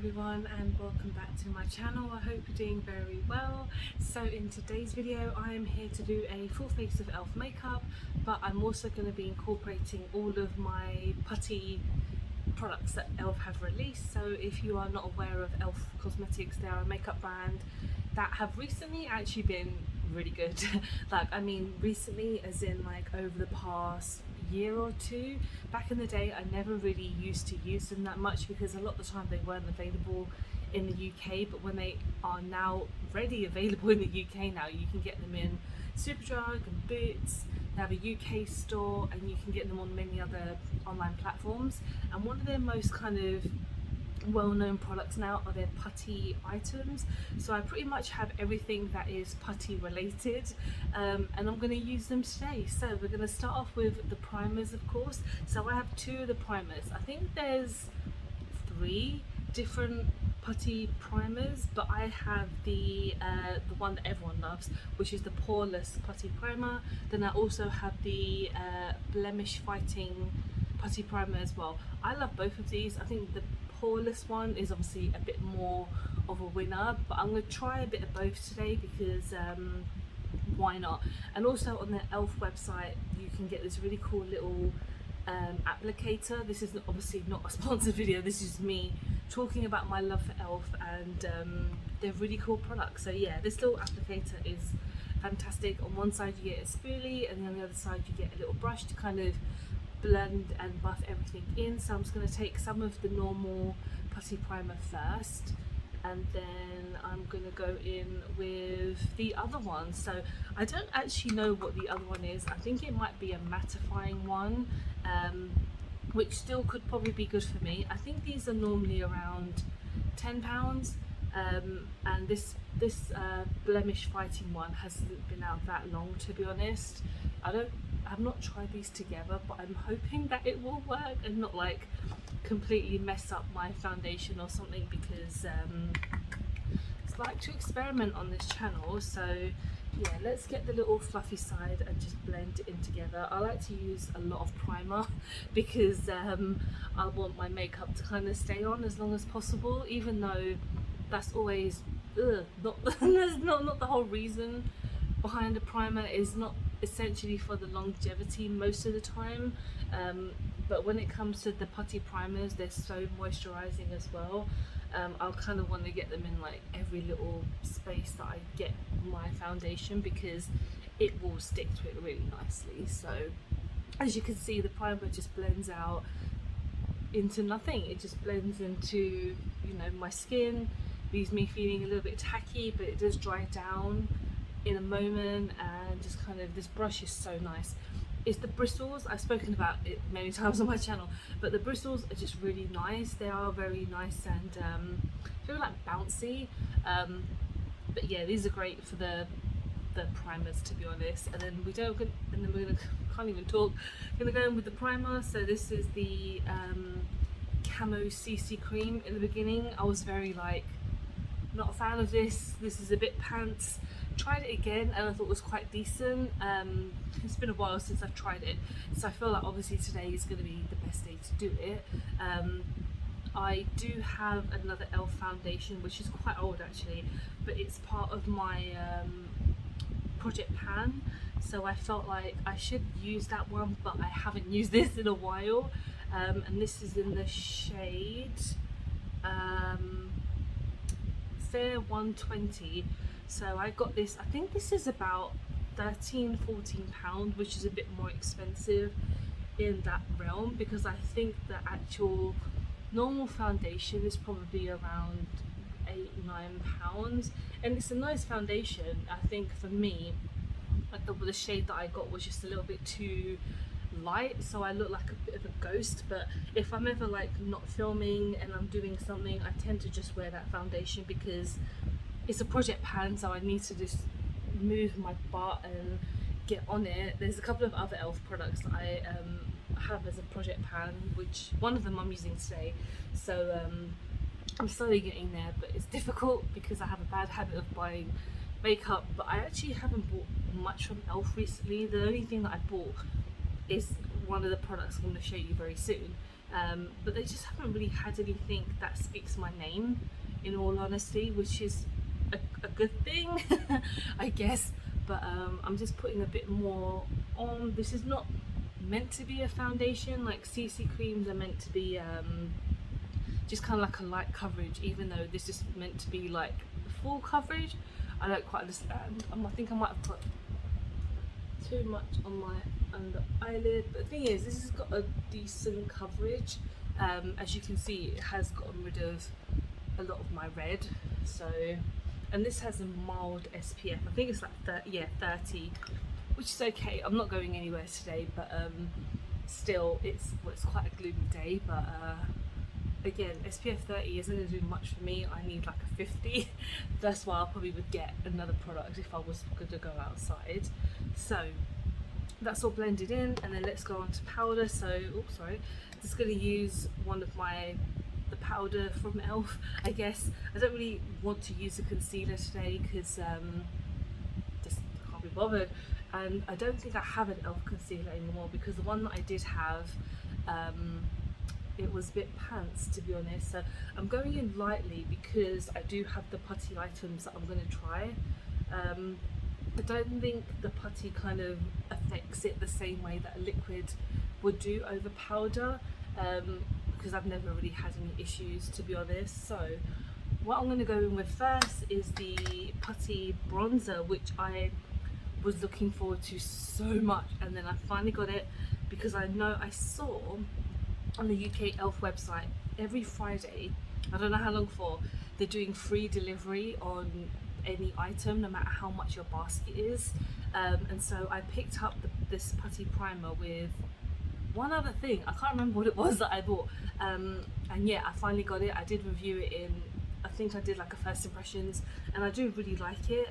everyone and welcome back to my channel. I hope you're doing very well. So in today's video I am here to do a full face of elf makeup, but I'm also going to be incorporating all of my Putty products that elf have released. So if you are not aware of elf cosmetics, they are a makeup brand that have recently actually been really good. Recently as in like over the past year or two. Back in the day I never really used to use them that much because a lot of the time they weren't available in the UK, but when they are now ready available in the UK now, you can get them in Superdrug and Boots. They have a UK store and you can get them on many other online platforms, and one of their most kind of well-known products now are their Putty items. So I pretty much have everything that is Putty related, and I'm going to use them today. So we're going to start off with the primers, of course. So I have two of the primers. I think there's 3 different Putty primers, but I have the one that everyone loves, which is the poreless Putty primer. Then I also have the blemish fighting Putty primer as well. I love both of these. I think the poreless one is obviously a bit more of a winner, but I'm going to try a bit of both today because why not? And also on the elf website you can get this really cool little applicator. This is obviously not a sponsored video, this is me talking about my love for elf, and they're really cool products. So yeah, this little applicator is fantastic. On one side you get a spoolie, and then on the other side you get a little brush to kind of blend and buff everything in. So I'm just going to take some of the normal Putty primer first, and then I'm going to go in with the other one. So I don't actually know what the other one is. I think it might be a mattifying one, which still could probably be good for me. I think these are normally around £10, and this blemish fighting one hasn't been out that long, to be honest. I've not tried these together, but I'm hoping that it will work and not like completely mess up my foundation or something, because it's like to experiment on this channel. So yeah, let's get the little fluffy side and just blend it in together. I like to use a lot of primer because I want my makeup to kind of stay on as long as possible, even though that's always not the whole reason behind the primer. Is not essentially for the longevity most of the time, but when it comes to the Putty primers, they're so moisturizing as well. I'll kind of want to get them in like every little space that I get my foundation, because it will stick to it really nicely. So as you can see, the primer just blends out into nothing. It just blends into, you know, my skin, leaves me feeling a little bit tacky, but it does dry down in a moment. And just kind of, this brush is so nice. It's the bristles, I've spoken about it many times on my channel, but the bristles are just really nice. They are very nice and very like bouncy, but yeah, these are great for the primers, to be honest. And then we're gonna can't even talk, gonna go in with the primer. So this is the camo CC cream. In the beginning I was very like not a fan of this. This is a bit pants. Tried it again and I thought it was quite decent. It's been a while since I've tried it, so I feel like obviously today is going to be the best day to do it. I do have another elf foundation which is quite old actually, but it's part of my project pan, so I felt like I should use that one, but I haven't used this in a while. And this is in the shade Fair 120. So I got this, I think this is about £13–14, which is a bit more expensive in that realm, because I think the actual normal foundation is probably around £8–9, and it's a nice foundation. I think for me, like the shade that I got was just a little bit too light, so I look like a bit of a ghost. But if I'm ever like not filming and I'm doing something, I tend to just wear that foundation because it's a project pan, so I need to just move my butt and get on it. There's a couple of other elf products that I have as a project pan, which one of them I'm using today. So I'm slowly getting there, but it's difficult because I have a bad habit of buying makeup. But I actually haven't bought much from elf recently. The only thing that I bought is one of the products I'm going to show you very soon. but they just haven't really had anything that speaks my name, in all honesty, which is a good thing, I guess. But I'm just putting a bit more on. This is not meant to be a foundation. Like CC creams are meant to be just kind of like a light coverage, even though this is meant to be like full coverage. I don't quite understand. I think I might have put too much on my under eyelid, but the thing is, this has got a decent coverage. As you can see, it has gotten rid of a lot of my red. So, and this has a mild SPF. I think it's like 30, which is okay. I'm not going anywhere today, but still, it's quite a gloomy day. But again, SPF 30 isn't going to do much for me. I need like a 50. That's why I probably would get another product if I was going to go outside. So that's all blended in, and then let's go on to powder. So, oops, sorry. Just going to use one of the powder from ELF, I guess. I don't really want to use a concealer today because just can't be bothered. And I don't think I have an ELF concealer anymore, because the one that I did have, it was a bit pants, to be honest. So I'm going in lightly because I do have the putty items that I'm going to try. I don't think the putty kind of affects it the same way that a liquid would do over powder, because I've never really had any issues, to be honest. So what I'm going to go in with first is the putty bronzer, which I was looking forward to so much, and then I finally got it because I know I saw on the UK ELF website every Friday, I don't know how long for, they're doing free delivery on any item, no matter how much your basket is. And so I picked up this putty primer with one other thing. I can't remember what it was that I bought. And yeah, I finally got it. I did review it in, I think I did like a first impressions, and I do really like it.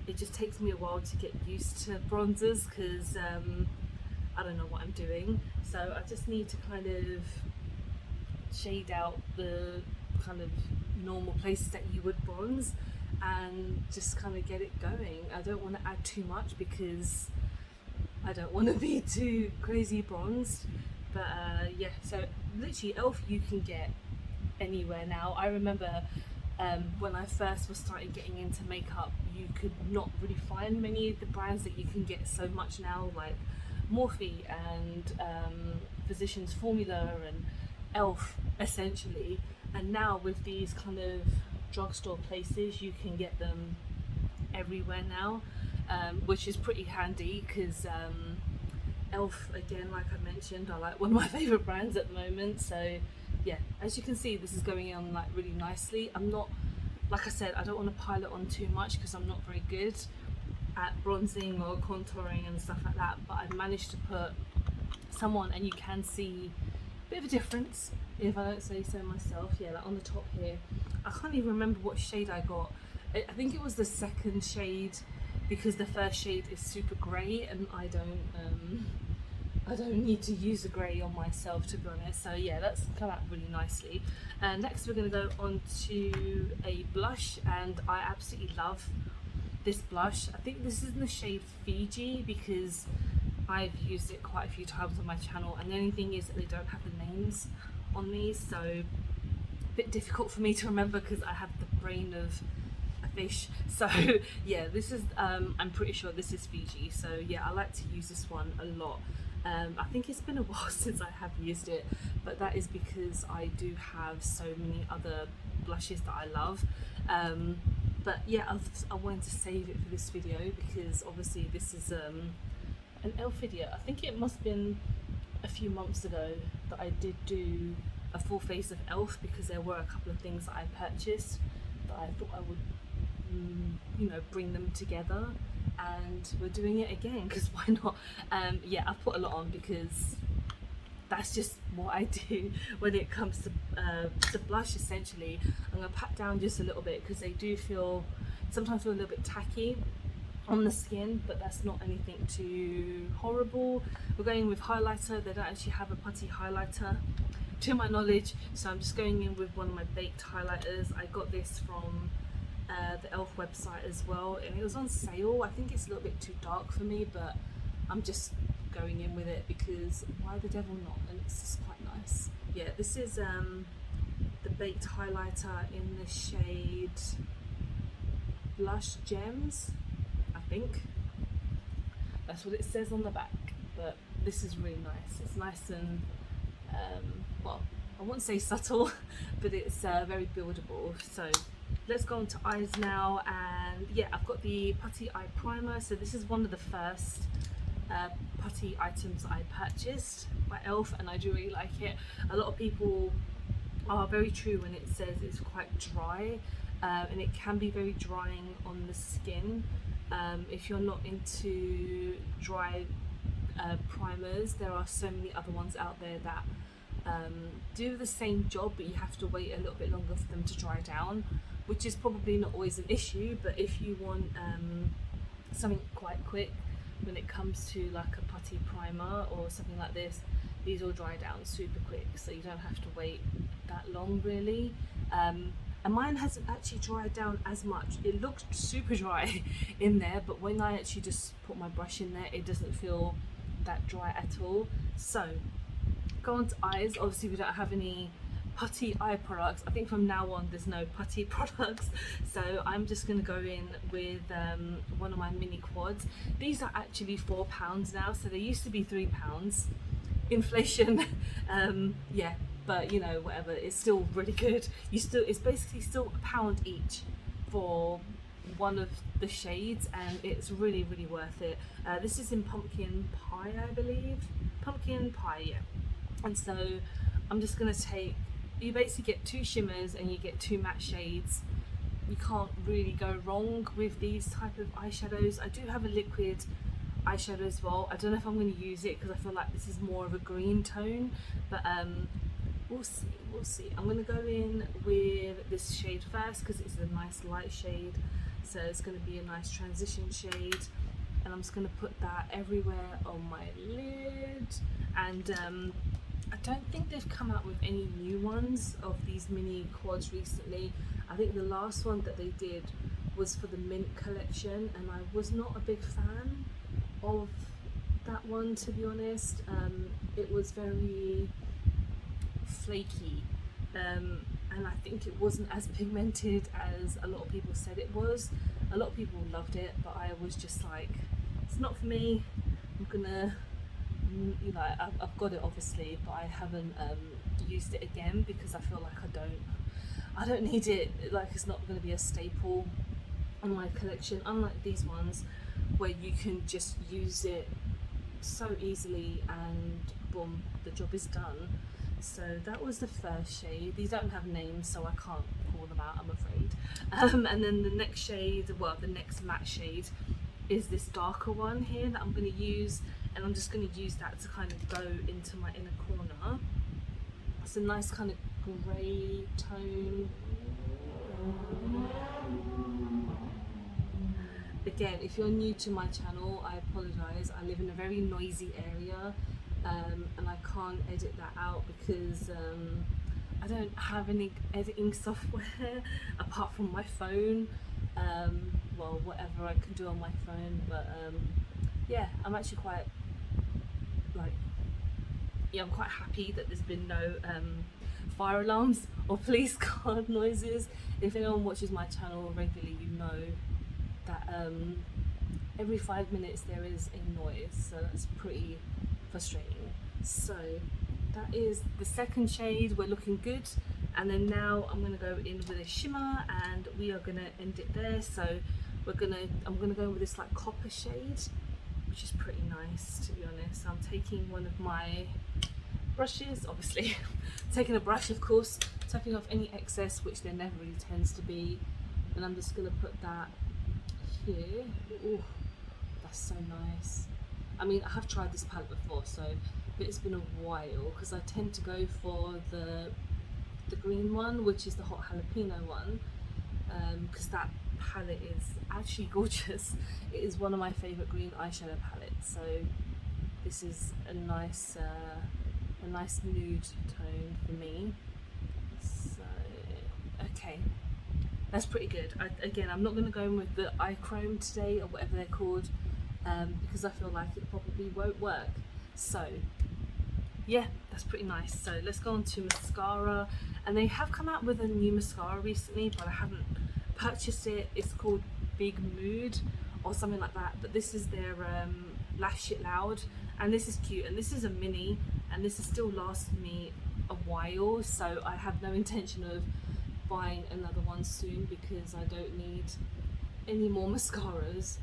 It just takes me a while to get used to bronzers because I don't know what I'm doing. So I just need to kind of shade out the kind of normal places that you would bronze and just kind of get it going. I don't want to add too much because I don't want to be too crazy bronzed. But yeah, so literally ELF you can get anywhere now. I remember when I first was starting getting into makeup, you could not really find many of the brands that you can get so much now, like Morphe and Physicians Formula and ELF essentially. And now with these kind of drugstore places, you can get them everywhere now, which is pretty handy because ELF, again, like I mentioned, are like one of my favourite brands at the moment. So yeah, as you can see, this is going on like really nicely. I'm not, like I said, I don't want to pile it on too much because I'm not very good at bronzing or contouring and stuff like that, but I've managed to put some on and you can see a bit of a difference, if I don't say so myself. Yeah, like on the top here, I can't even remember what shade I got. I think it was the second shade, because the first shade is super grey and I don't need to use a grey on myself, to be honest. So yeah, that's come out really nicely. Next we're going to go on to a blush, and I absolutely love this blush. I think this is in the shade Fiji because I've used it quite a few times on my channel, and the only thing is that they don't have the names on these, so a bit difficult for me to remember because I have the brain of a fish. So yeah, this is I'm pretty sure this is Fiji. So yeah, I like to use this one a lot. I think it's been a while since I have used it, but that is because I do have so many other blushes that I love. But yeah, I wanted to save it for this video because obviously this is an ELF video. I think it must have been a few months ago that I did do a full face of ELF because there were a couple of things that I purchased that I thought I would you know, bring them together, and we're doing it again because why not. Yeah, I've put a lot on because that's just what I do when it comes to blush. Essentially, I'm going to pat down just a little bit because they do sometimes feel a little bit tacky on the skin, but that's not anything too horrible. We're going with highlighter. They don't actually have a putty highlighter to my knowledge, so I'm just going in with one of my baked highlighters. I got this from the ELF website as well, and it was on sale. I think it's a little bit too dark for me, but I'm just going in with it, because why the devil not? And it's just quite nice. Yeah, this is the baked highlighter in the shade Blush Gems, I think. That's what it says on the back, but this is really nice. It's nice and, well, I wouldn't say subtle, but it's very buildable. So let's go on to eyes now. And yeah, I've got the Putty Eye Primer. So this is one of the first putty items I purchased by ELF, and I do really like it. A lot of people are very true when it says it's quite dry, and it can be very drying on the skin. If you're not into dry primers, there are so many other ones out there that do the same job, but you have to wait a little bit longer for them to dry down, which is probably not always an issue. But if you want something quite quick when it comes to like a putty primer or something like this, these will dry down super quick, so you don't have to wait that long really. And mine hasn't actually dried down as much. It looked super dry in there, but when I actually just put my brush in there, it doesn't feel that dry at all. So go on to eyes. Obviously we don't have any putty eye products. I think from now on there's no putty products, so I'm just going to go in with one of my mini quads. These are actually £4 now, so they used to be £3. Inflation, yeah, but you know, whatever, it's still really good. It's basically still £1 each for one of the shades, and it's really worth it. This is in pumpkin pie, I believe. Pumpkin pie, yeah. And so I'm just gonna take, you basically get 2 shimmers and you get 2 matte shades. You can't really go wrong with these type of eyeshadows. I do have a liquid eyeshadow as well. I don't know if I'm going to use it because I feel like this is more of a green tone, but we'll see. I'm going to go in with this shade first because it's a nice light shade, so it's going to be a nice transition shade, and I'm just going to put that everywhere on my lid. And I don't think they've come out with any new ones of these mini quads recently. I think the last one that they did was for the Mint collection, and I was not a big fan of that one, to be honest. It was very flaky, and I think it wasn't as pigmented as a lot of people said it was. A lot of people loved it, but I was just like, it's not for me. I'm gonna, you know, I've got it obviously, but I haven't used it again because I feel like I don't need it. Like, it's not going to be a staple in my collection, unlike these ones where you can just use it so easily and boom, the job is done. So that was the first shade. These don't have names, so I can't call them out, I'm afraid. And then the next shade, well, the next matte shade is this darker one here that I'm going to use, and I'm just going to use that to kind of go into my inner corner. It's a nice kind of grey tone. Again, if you're new to my channel, I apologise. I live in a very noisy area, and I can't edit that out because I don't have any editing software apart from my phone. Well, whatever I can do on my phone, but yeah, I'm actually quite I'm quite happy that there's been no fire alarms or police car noises. If anyone watches my channel regularly, you know that every 5 minutes there is a noise, so that's pretty frustrating. So that is the second shade. We're looking good, and then now I'm going to go in with a shimmer, and we are going to end it there. So I'm gonna go with this like copper shade, which is pretty nice, to be honest. I'm taking one of my brushes, obviously taking a brush, of course, taking off any excess, which there never really tends to be, and I'm just gonna put that here. Oh, that's so nice. I mean, I have tried this palette before, but it's been a while because I tend to go for the green one, which is the hot jalapeno one, because that palette is actually gorgeous. It is one of my favourite green eyeshadow palettes, so this is a nice nude tone for me. So okay, that's pretty good. Again, I'm not going to go in with the eye chrome today, or whatever they're called, because I feel like it probably won't work. So yeah, that's pretty nice. So let's go on to mascara, and they have come out with a new mascara recently, but I haven't purchased it. It's called Big Mood or something like that, but this is their Lash It Loud, and this is cute, and this is a mini, and this is still lasting me a while, so I have no intention of buying another one soon because I don't need any more mascaras,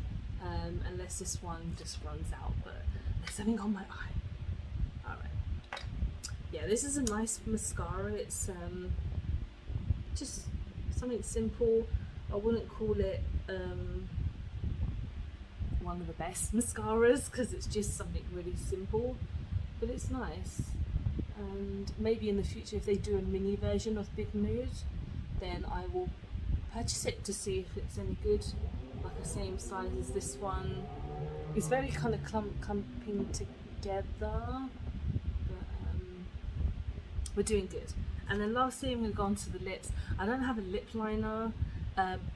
unless this one just runs out. But there's something on my eye. Alright, yeah, this is a nice mascara. It's just something simple. I wouldn't call it one of the best mascaras because it's just something really simple, but it's nice. And maybe in the future, if they do a mini version of Big Mood, then I will purchase it to see if it's any good. Like the same size as this one. It's very kind of clumping together, but we're doing good. And then lastly, I'm going to go on to the lips. I don't have a lip liner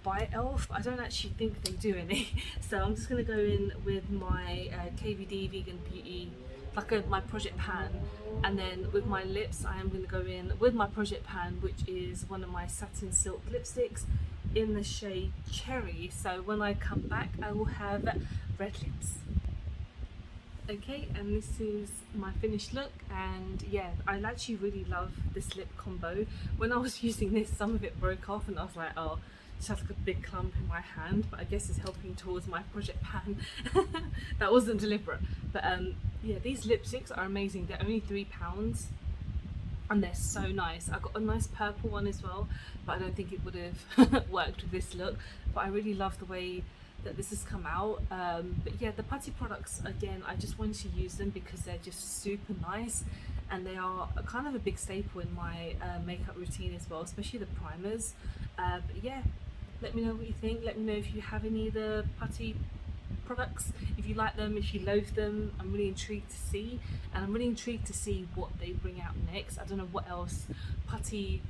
by Elf. I don't actually think they do any, so I'm just going to go in with my KVD Vegan Beauty, like my Project Pan, and then with my lips I am going to go in with my Project Pan, which is one of my satin silk lipsticks in the shade Cherry. So when I come back I will have red lips. Okay, and this is my finished look, and yeah, I actually really love this lip combo. When I was using this, some of it broke off and I was like, oh, it's just like a big clump in my hand, but I guess it's helping towards my Project Pan. That wasn't deliberate, but yeah, these lipsticks are amazing. They're only £3 and they're so nice. I got a nice purple one as well, but I don't think it would have worked with this look, but I really love the way that this has come out. But yeah, the Putty products, again, I just wanted to use them because they're just super nice, and they are kind of a big staple in my makeup routine as well, especially the primers. But yeah, let me know what you think. Let me know if you have any of the Putty products, if you like them, if you loathe them. I'm really intrigued to see, and I'm really intrigued to see what they bring out next. I don't know what else Putty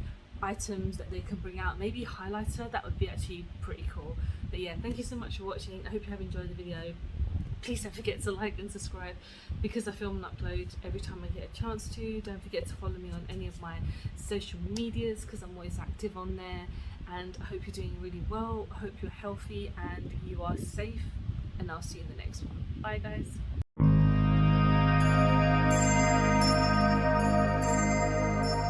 items that they can bring out. Maybe highlighter, that would be actually pretty cool. But yeah, thank you so much for watching. I hope you have enjoyed the video. Please don't forget to like and subscribe because I film and upload every time I get a chance to. Don't forget to follow me on any of my social medias because I'm always active on there. And I hope you're doing really well. I hope you're healthy and you are safe, and I'll see you in the next one. Bye guys.